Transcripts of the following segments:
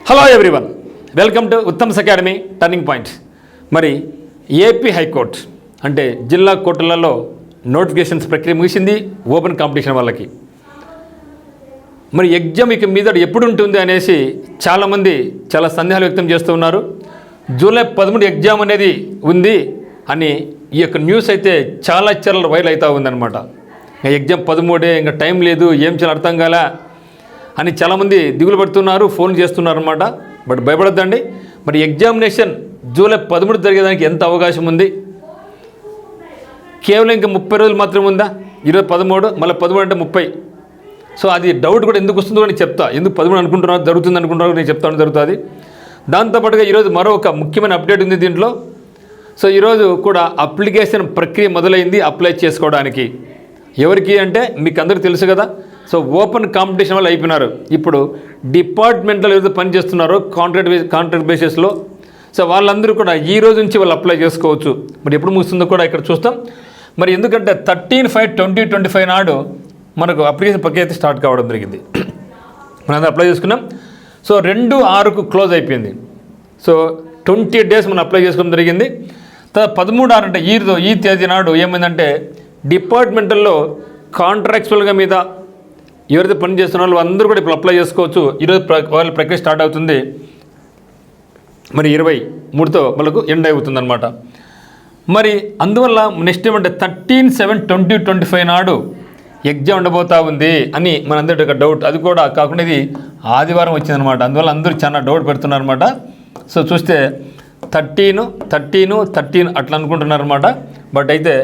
Hello everyone, welcome to Uttam's academy turning point. మరి AP high court అంటే జిల్లా కోర్టులలో నోటిఫికేషన్స్ ప్రక్రియ ముగిసింది ఓపెన్ కాంపిటీషన్ వాళ్ళకి. మరి ఎగ్జామ్ ఇక మీద ఎప్పుడు ఉంటుంది అనేసి చాలామంది చాలా సందేహాలు వ్యక్తం చేస్తూ ఉన్నారు. జూలై 13 ఎగ్జామ్ అనేది ఉంది అని ఈ యొక్క న్యూస్ అయితే చాలా వైరల్ అవుతూ ఉందన్నమాట. ఎగ్జామ్ 13 ఇంకా టైం లేదు, ఏం చేయాలి అర్థం కాలే అని చాలామంది దిగులు పడుతున్నారు, ఫోన్ చేస్తున్నారు అన్నమాట. బట్ భయపడద్దండి. మరి ఎగ్జామినేషన్ జూలై 13 జరిగేదానికి ఎంత అవకాశం ఉంది? కేవలం ఇంకా 30 రోజులు మాత్రమే ఉందా? ఈరోజు 13, మళ్ళీ 13 అంటే 30. సో అది డౌట్ కూడా ఎందుకు వస్తుందో అని చెప్తా. ఎందుకు 13 అనుకుంటున్నారు, జరుగుతుంది అనుకుంటున్నారు, నేను చెప్తాను జరుగుతుంది. దాంతోపాటుగా ఈరోజు మరో ఒక ముఖ్యమైన అప్డేట్ ఉంది దీంట్లో. సో ఈరోజు కూడా అప్లికేషన్ ప్రక్రియ మొదలైంది అప్లై చేసుకోవడానికి. ఎవరికి అంటే మీకు అందరికీ తెలుసు కదా. సో ఓపెన్ కాంపిటీషన్ వాళ్ళు అయిపోయినారు. ఇప్పుడు డిపార్ట్మెంట్లో ఏదైతే పనిచేస్తున్నారో కాంట్రాక్ట్ బేసిస్లో, సో వాళ్ళందరూ కూడా ఈ రోజు నుంచి వాళ్ళు అప్లై చేసుకోవచ్చు. మరి ఎప్పుడు ముగుస్తుందో కూడా ఇక్కడ చూస్తాం. మరి ఎందుకంటే 13/5/2025 నాడు మనకు అప్లికేషన్ ప్రక్రియ అయితే స్టార్ట్ కావడం జరిగింది. మనం అప్లై చేసుకున్నాం. సో 2/6కు క్లోజ్ అయిపోయింది. సో 20 days మనం అప్లై చేసుకోవడం జరిగింది. తర్వాత 13/6 అంటే ఈ తేదీ నాడు ఏమైందంటే డిపార్ట్మెంటల్లో కాంట్రాక్చువల్గా మీద ఎవరైతే పని చేస్తున్నారో అందరూ కూడా ఇప్పుడు అప్లై చేసుకోవచ్చు. ఈరోజు వాళ్ళ ప్రక్రియ స్టార్ట్ అవుతుంది. మరి 23తో వాళ్ళకు ఎండ్ అవుతుంది అనమాట. మరి అందువల్ల నెక్స్ట్ ఏమంటే 13/7/2025 నాడు ఎగ్జామ్ ఉండబోతా ఉంది అని మనందరి ఒక డౌట్. అది కూడా కాకుండా ఇది ఆదివారం వచ్చిందనమాట. అందువల్ల అందరూ చాలా డౌట్ పెడుతున్నారనమాట. సో చూస్తే 13 అట్లా అనుకుంటున్నారనమాట. బట్ అయితే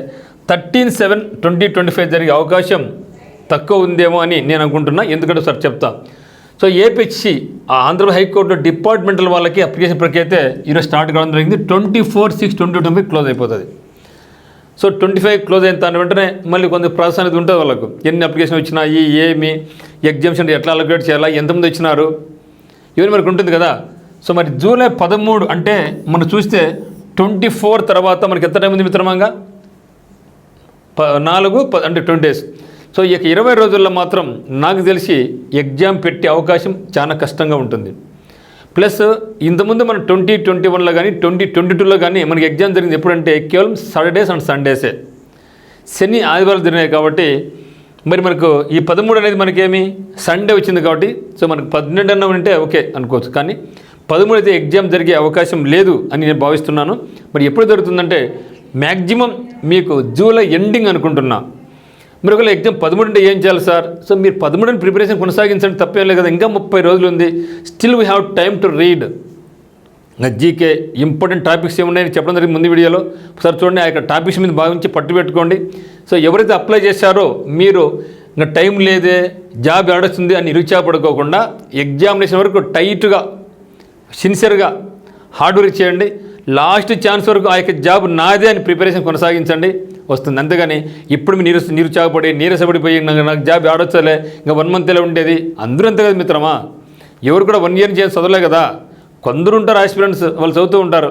13/7/2025 జరిగే అవకాశం తక్కువ ఉందేమో అని నేను అనుకుంటున్నా. ఎందుకంటే సార్ చెప్తా. సో ఏపీహెచ్సి ఆంధ్రప్రదేశ్ హైకోర్టులో డిపార్ట్మెంటల్ వాళ్ళకి అప్లికేషన్ ప్రక్రియ అయితే ఈరోజు స్టార్ట్ కావడం జరిగింది. 24/6/2025 క్లోజ్ అయిపోతుంది. సో 25 క్లోజ్ అయిన దాని వెంటనే మళ్ళీ కొంత ప్రాసెస్ అనేది ఉంటుంది వాళ్ళకు. ఎన్ని అప్లికేషన్ వచ్చినాయి, ఏమి ఎగ్జామ్షన్ ఎట్లా అలొకేట్ చేయాలా, ఎంతమంది వచ్చినారు, ఇవన్నీ మనకు ఉంటుంది కదా. సో మరి జూలై 13 అంటే మనం చూస్తే 24 తర్వాత మనకి ఎంత టైం ఉంది మిత్రమంగా? 4 అంటే 20 days. సో ఇక 20 రోజుల్లో మాత్రం నాకు తెలిసి ఎగ్జామ్ పెట్టే అవకాశం చాలా కష్టంగా ఉంటుంది. ప్లస్ ఇంతకుముందు మనం 2021లో కానీ 2022లో కానీ మనకి ఎగ్జామ్ జరిగింది ఎప్పుడంటే కేవలం సాటర్డేస్ అండ్ సండేసే, శని ఆదివారాలు జరిగినాయి. కాబట్టి మరి మనకు ఈ 13 అనేది మనకేమి సండే వచ్చింది కాబట్టి సో మనకు 12 అన్న ఉంటే ఓకే అనుకోవచ్చు. కానీ 13 అయితే ఎగ్జామ్ జరిగే అవకాశం లేదు అని నేను భావిస్తున్నాను. మరి ఎప్పుడు జరుగుతుందంటే మ్యాక్సిమం మీకు జూలై ఎండింగ్ అనుకుంటున్నా. మీరు ఒకవేళ ఎగ్జామ్ 13 అంటే ఏం చేయాలి సార్? సో మీరు 13 ప్రిపరేషన్ కొనసాగించండి, తప్పేం లేదు కదా. ఇంకా 30 రోజులు ఉంది. Still we have time to read. GK important topics ఏమున్నాయని చెప్పడం జరిగింది ముందు వీడియోలో. ఒకసారి చూడండి, ఆ యొక్క టాపిక్స్ మీద భావించి పట్టు పెట్టుకోండి. సో ఎవరైతే అప్లై చేశారో మీరు ఇంకా టైం లేదే, జాబ్ ఆడొస్తుంది అని నిరుత్సాహపడుకోకుండా ఎగ్జామినేషన్ వరకు టైట్గా సిన్సియర్గా హార్డ్ వర్క్ చేయండి. లాస్ట్ ఛాన్స్ వరకు ఆ యొక్క జాబ్ నాదే అని ప్రిపరేషన్ కొనసాగించండి, వస్తుంది. అంతేగాని ఇప్పుడు మీరు నీరసపడిపోయి నాకు జాబ్ ఆడొచ్చలే, ఇంకా 1 month ఉండేది. అందరూ అంతే కదా మిత్రమా. ఎవరు కూడా 1 year చేసి చదవలే కదా. కొందరు ఉంటారు ఆస్పిరెంట్స్, వాళ్ళు చదువుతూ ఉంటారు.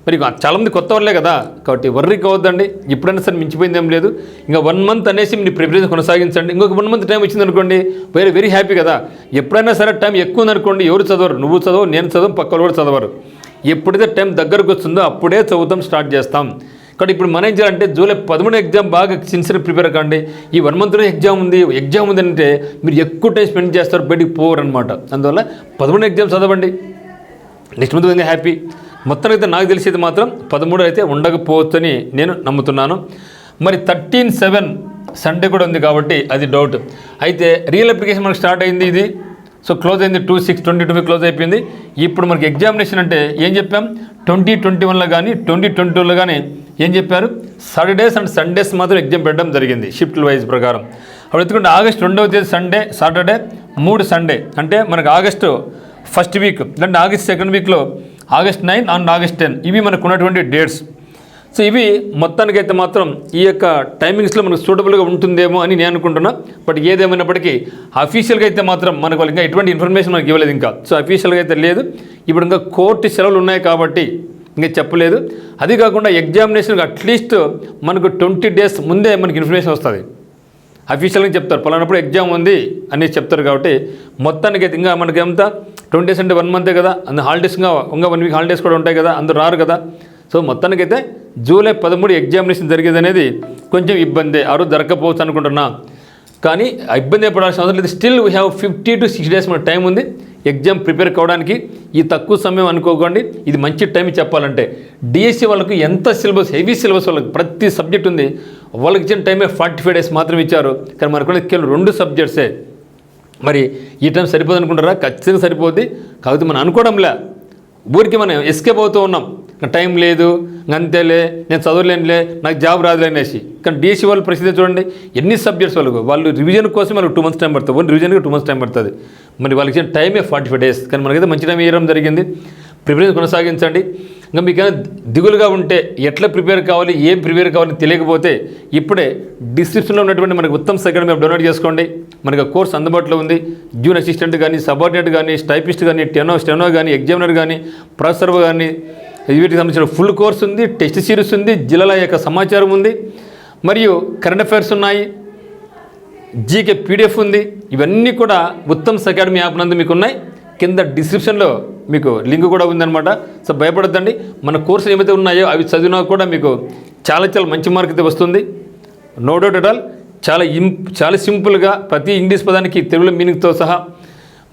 మరి చాలామంది కొత్త వాళ్ళే కదా. కాబట్టి వర్రీ కావద్దండి. ఇప్పుడైనా సరే మించిపోయింది ఏం లేదు. ఇంకా 1 month అనేసి మీరు ప్రిపరేషన్ కొనసాగించండి. ఇంకొక 1 month టైం వచ్చింది అనుకోండి, వెరీ హ్యాపీ కదా. ఎప్పుడైనా సరే టైం ఎక్కువ ఉందనుకోండి, ఎవరు చదవరు. నువ్వు చదవు, నేను చదవం, పక్క వాళ్ళు కూడా చదవరు. ఎప్పుడైతే టైం దగ్గరకు వస్తుందో అప్పుడే చదువుతాం, స్టార్ట్ చేస్తాం. కాబట్టి ఇప్పుడు మనం ఏం చేయాలంటే జూలై 13 ఎగ్జామ్ బాగా సిన్సియర్ ప్రిపేర్ కండి. ఈ 1 monthలో ఎగ్జామ్ ఉంది అంటే మీరు ఎక్కువ టైం స్పెండ్ చేస్తారు, బయటికి పోరు అనమాట. అందువల్ల 13 ఎగ్జామ్ చదవండి. నెక్స్ట్ మంత్ ఇంకా హ్యాపీ. మొత్తం అయితే నాకు తెలిసేది మాత్రం 13 అయితే ఉండకపోవచ్చు అని నేను నమ్ముతున్నాను. మరి 13/7 సండే కూడా ఉంది కాబట్టి అది డౌట్. అయితే రియల్ అప్లికేషన్ మనకు స్టార్ట్ అయింది. ఇది సో క్లోజ్ అయింది 2/6/2025 క్లోజ్ అయిపోయింది. ఇప్పుడు మనకి ఎగ్జామినేషన్ అంటే ఏం చెప్పాం? 2021లో కానీ 2022లో కానీ ఏం చెప్పారు? సాటర్డేస్ అండ్ సండేస్ మాత్రం ఎగ్జామ్ పెట్టడం జరిగింది షిఫ్ట్ వైజ్ ప్రకారం. అప్పుడు ఎందుకంటే ఆగస్టు 2వ తేదీ సాటర్డే 3 సండే అంటే మనకు ఆగస్టు 1st వీక్, అంటే ఆగస్ట్ 2nd వీక్లో ఆగస్ట్ 9 అండ్ ఆగస్ట్ 10 ఇవి మనకు ఉన్నటువంటి డేట్స్. సో ఇవి మొత్తానికైతే మాత్రం ఈ యొక్క టైమింగ్స్లో మనకు సూటబుల్గా ఉంటుందేమో అని నేను అనుకుంటున్నా. బట్ ఏదేమైనప్పటికీ అఫీషియల్గా అయితే మాత్రం మనకు వాళ్ళు ఇంకా ఎటువంటి ఇన్ఫర్మేషన్ మనకు ఇవ్వలేదు ఇంకా. సో అఫీషియల్గా అయితే లేదు. ఇప్పుడు ఇంకా కోర్టు సెలవులు ఉన్నాయి కాబట్టి ఇంకా చెప్పలేదు. అది కాకుండా ఎగ్జామినేషన్కి అట్లీస్ట్ మనకు 20 days ముందే మనకి ఇన్ఫర్మేషన్ వస్తుంది. అఫీషియల్గా చెప్తారు, పలానప్పుడు ఎగ్జామ్ ఉంది అనేసి చెప్తారు. కాబట్టి మొత్తానికి అయితే ఇంకా మనకి ఎంత 20 days అంటే 1 month కదా, అందులో హాలిడేస్ ఇంకా 1 week హాలిడేస్ కూడా ఉంటాయి కదా, అందరూ రారు కదా. సో మొత్తానికైతే జూలై 13 ఎగ్జామినేషన్ జరిగేది అనేది కొంచెం ఇబ్బంది, ఆ రోజు జరగకపోవచ్చు అనుకుంటున్నా. కానీ ఇబ్బంది పడాల్సిన అవసరం లేదు. Still we have 50 to 60 days మన టైం ఉంది ఎగ్జామ్ ప్రిపేర్ కావడానికి. ఈ తక్కువ సమయం అనుకోకండి, ఇది మంచి టైం చెప్పాలంటే. డిఎస్సి వాళ్ళకు ఎంత సిలబస్, హెవీ సిలబస్, వాళ్ళకి ప్రతి సబ్జెక్ట్ ఉంది. వాళ్ళకి ఇచ్చిన టైమే 45 days మాత్రం ఇచ్చారు. కానీ మనకు కేవలం 2 సబ్జెక్ట్సే. మరి ఈ టైం సరిపోదు అనుకుంటారా? ఖచ్చితంగా సరిపోద్ది. కాకపోతే మనం అనుకోవడంలే, ఊరికి మనం ఎస్కేప్ అవుతూ ఉన్నాం. టైం లేదు, అంతేలే, నేను చదవలేనులే, నాకు జాబ్ రాదులే అనేసి. కానీ డిఎస్సి వాళ్ళు పరిస్థితి చూడండి, ఎన్ని సబ్జెక్ట్స్ వాళ్ళు రివిజన్ కోసం వాళ్ళకి 2 months టైం పడుతుంది. ఓన్లీ రివిజన్కి 2 months టైం పడుతుంది. మరి వాళ్ళకి ఇచ్చిన టైమే 45 days. కానీ మనకైతే మంచి టైం ఇవ్వడం జరిగింది. ప్రిపరేషన్ కొనసాగించండి. ఇంకా మీకు ఏమైనా దిగులుగా ఉంటే, ఎట్లా ప్రిపేర్ కావాలి, ఏం ప్రిపేర్ కావాలని తెలియకపోతే ఇప్పుడే డిస్క్రిప్షన్లో ఉన్నటువంటి మనకి ఉత్తమ్ అకాడమీ మీరు డౌన్లోడ్ చేసుకోండి. మనకి కోర్స్ అందుబాటులో ఉంది. జూనియర్ అసిస్టెంట్ కానీ, సబార్డినేట్ కానీ, టైపిస్ట్ కానీ, స్టెనో కానీ, ఎగ్జామినర్ కానీ, ప్రొఫెసర్ కానీ, వీటికి సంబంధించిన ఫుల్ కోర్స్ ఉంది, టెస్ట్ సిరీస్ ఉంది, జిల్లాల యొక్క సమాచారం ఉంది, మరియు కరెంట్ అఫైర్స్ ఉన్నాయి, జీకే పీడిఎఫ్ ఉంది. ఇవన్నీ కూడా ఉత్తమ్ అకాడమీ యాప్ నందు మీకు ఉన్నాయి. కింద డిస్క్రిప్షన్లో మీకు లింక్ కూడా ఉందన్నమాట. సో భయపడద్దండి, మన కోర్సులు ఏమైతే ఉన్నాయో అవి చదివినా కూడా మీకు చాలా చాలా మంచి మార్క్ అయితే వస్తుంది. No doubt at all. చాలా సింపుల్గా ప్రతి ఇంగ్లీష్ పదానికి తెలుగులో మీనింగ్తో సహా,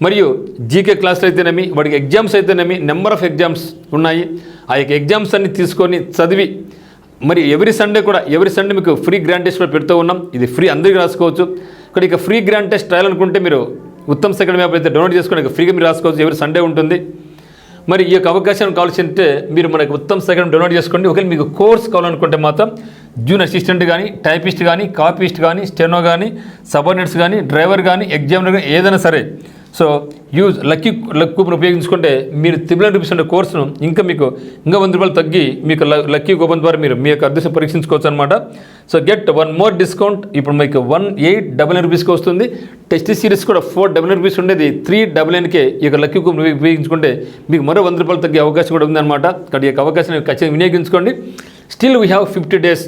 మరియు జీకే క్లాసులు అయితేనేమి, వాడికి ఎగ్జామ్స్ అయితేనేమి, నెంబర్ ఆఫ్ ఎగ్జామ్స్ ఉన్నాయి. ఆ యొక్క ఎగ్జామ్స్ అన్ని తీసుకొని చదివి, మరి ఎవ్రీ సండే మీకు ఫ్రీ గ్రాండ్ టెస్ట్ కూడా పెడుతూ ఉన్నాం. ఇది ఫ్రీ, అందరికీ రాసుకోవచ్చు. ఇక్కడ ఇక ఫ్రీ గ్రాండ్ టెస్ట్ రాయాలనుకుంటే మీరు ఉత్తమ్ అకాడమీ యాప్ అయితే డౌన్లోడ్ చేసుకుని ఇక ఫ్రీగా మీరు రాసుకోవచ్చు. ఎవ్రీ సండే ఉంటుంది. మరి ఈ యొక్క అవకాశం కావాల్సింటే మీరు మనకి ఉత్తమ్ అకాడమీ డౌన్లోడ్ చేసుకోండి. ఒకవేళ మీకు కోర్స్ కావాలనుకుంటే మాత్రం జూనియర్ అసిస్టెంట్ కానీ, టైపిస్ట్ కానీ, కాపీస్ట్ కానీ, స్టెనో కానీ, సబార్డినేట్స్ కానీ, డ్రైవర్ కానీ, ఎగ్జామినర్ కానీ, ఏదైనా సరే. సో యూజ్ లక్కీ కూపన్ ఉపయోగించుకుంటే మీరు 300 rupees ఉండే కోర్సును ఇంకా ₹100 తగ్గి మీకు లక్కీ కూపన్ ద్వారా మీరు మీ యొక్క అదృష్టం పరీక్షించుకోవచ్చు అనమాట. So get 1 more discount. ఇప్పుడు మీకు 1899 రూపీస్కి వస్తుంది. టెస్ట్ సిరీస్ కూడా 499 రూపీస్ ఉండేది 399కే ఈ యొక్క లక్కీ కూపన్ ఉపయోగించుకుంటే మీకు మరో ₹100 తగ్గే అవకాశం కూడా ఉందన్నమాట. కాబట్టి ఈ యొక్క అవకాశాన్ని ఖచ్చితంగా వినియోగించుకోండి. స్టిల్ వీ హ్యావ్ 50 days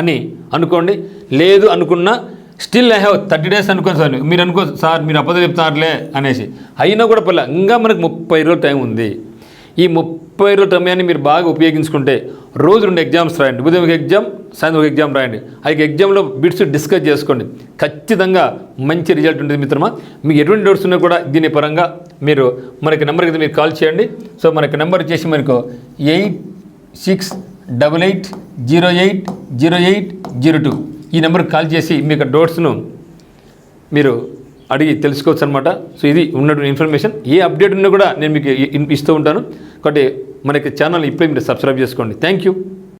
అని అనుకోండి. లేదు అనుకున్నా స్టిల్ ఐ హ్యావ్ 30 days అనుకోండి సార్. మీరు అనుకో సార్ మీరు అబద్ధం చెప్తారులే అనేసి, అయినా కూడా పర్లే, ఇంకా మనకు 30 రోజులు టైం ఉంది. ఈ 30 రోజుల సమయాన్ని మీరు బాగా ఉపయోగించుకుంటే రోజు 2 ఎగ్జామ్స్ రాయండి. ఉదయం ఒక ఎగ్జామ్, సాయంత్రం ఒక ఎగ్జామ్ రాయండి. ఆ ఎగ్జామ్లో బిట్స్ డిస్కస్ చేసుకోండి. ఖచ్చితంగా మంచి రిజల్ట్ ఉంటుంది మిత్రమా. మీకు ఎటువంటి డౌట్స్ ఉన్నా కూడా దీని పరంగా మీరు మనకి నెంబర్కి అయితే మీరు కాల్ చేయండి. సో మనకి నెంబర్ వచ్చేసి మనకు 8688080802 ఈ నెంబర్కి కాల్ చేసి మీకు డౌట్స్ను మీరు అడిగి తెలుసుకోవచ్చు అనమాట. సో ఇది ఉన్నటువంటి ఇన్ఫర్మేషన్. ఏ అప్డేట్ ఉన్నా కూడా నేను మీకు ఇస్తూ ఉంటాను. కాబట్టి మనకి ఛానల్ ఇప్పుడే మీరు సబ్స్క్రైబ్ చేసుకోండి. Thank you.